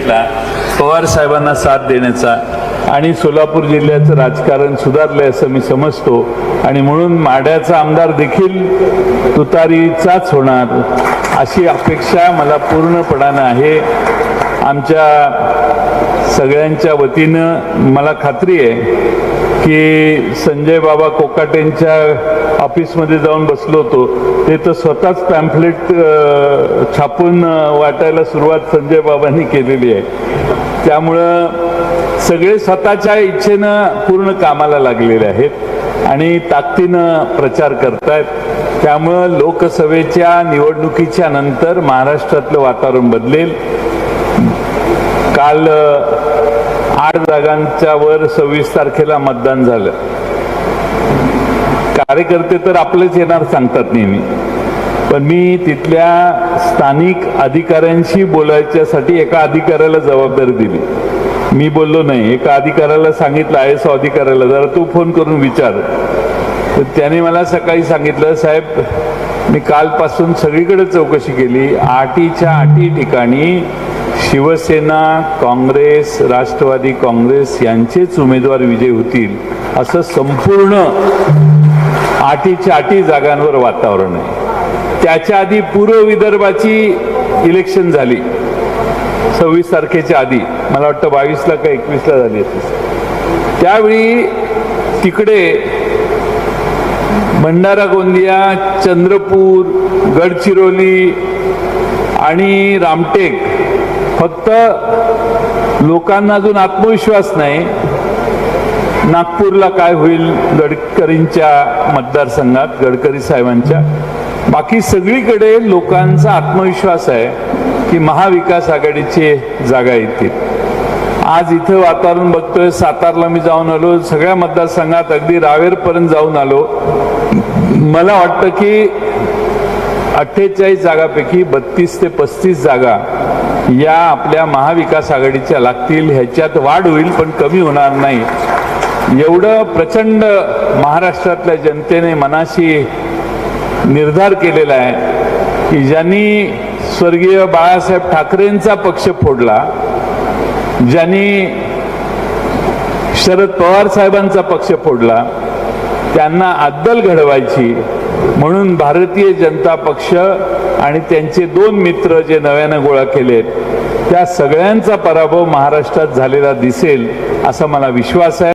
घेतला पवार साहेबांना साथ देण्याचा आणि सोलापूर जिल्ह्याचं राजकारण सुधारलंय असं मी समजतो आणि म्हणून माढ्याचा आमदार देखील तुतारीचाच होणार अशी अपेक्षा मला पूर्णपणाने आहे। आमच्या सगळ्यांच्या वतीनं मला खात्री आहे की संजय बाबा कोकाटेंच्या ऑफिसमध्ये जाऊन बसलो होतो ते तर स्वतःच पॅम्फलेट छापून वाटायला सुरुवात संजय बाबांनी केलेली आहे। त्यामुळं सगळे स्वतःच्या इच्छेनं पूर्ण कामाला लागलेले आहेत आणि ताकदीनं प्रचार करतायत। त्यामुळं लोकसभेच्या निवडणुकीच्या नंतर महाराष्ट्रातलं वातावरण बदलेल। काल 8 जागांच्या वर 26 तारखेला मतदान झालं। कार्यकर्ते तर आपलेच येणार सांगतात नेहमी, पण मी तिथल्या स्थानिक अधिकाऱ्यांशी बोलायच्यासाठी एका अधिकाऱ्याला जबाबदारी दिली। मी बोललो नाही, एका अधिकाऱ्याला सांगितलं, IAS अधिकाऱ्याला जरा तू फोन करून विचार। तर त्याने मला सकाळी सांगितलं, साहेब मी कालपासून सगळीकडे चौकशी केली, 8च्या ठिकाणी शिवसेना, काँग्रेस, राष्ट्रवादी काँग्रेस यांचेच उमेदवार विजयी होतील असं संपूर्ण 8च्या जागांवर वातावरण आहे। त्याच्या आधी पूर्व विदर्भाची इलेक्शन झाली 26 तारखेच्या आधी, मला वाटतं 22ला का 21ला झाली होती। त्यावेळी तिकडे भंडारा गोंदिया, चंद्रपूर, गडचिरोली आणि रामटेक फक्त लोकांना अजून आत्मविश्वास नाही नागपूरला काय होईल गडकरींच्या मतदारसंघात, गडकरी साहेबांच्या। बाकी सगळीकडे लोकांचा आत्मविश्वास आहे की महाविकास आघाडीचे जागा येतील। आज इथं वातावरण बघतोय, सातारला मी जाऊन आलो, सगळ्या मतदारसंघात अगदी रावेरपर्यंत जाऊन आलो। मला वाटतं की 48 जागापैकी 32 ते 35 जागा या आपल्या महाविकास आघाडीच्या लागतील। ह्याच्यात वाढ होईल पण कमी होणार नाही। एवढं प्रचंड महाराष्ट्रातल्या जनतेने मनाशी निर्धार केलेला आहे की ज्यांनी स्वर्गीय बाळासाहेब ठाकरेंचा पक्ष फोडला, ज्यांनी शरद पवार साहेबांचा पक्ष फोडला, त्यांना अद्दल घडवायची म्हणून भारतीय जनता पक्ष आणि त्यांचे 2 मित्र जे नव्यानं गोळा केलेत त्या सगळ्यांचा पराभव महाराष्ट्रात झालेला दिसेल असा मला विश्वास आहे।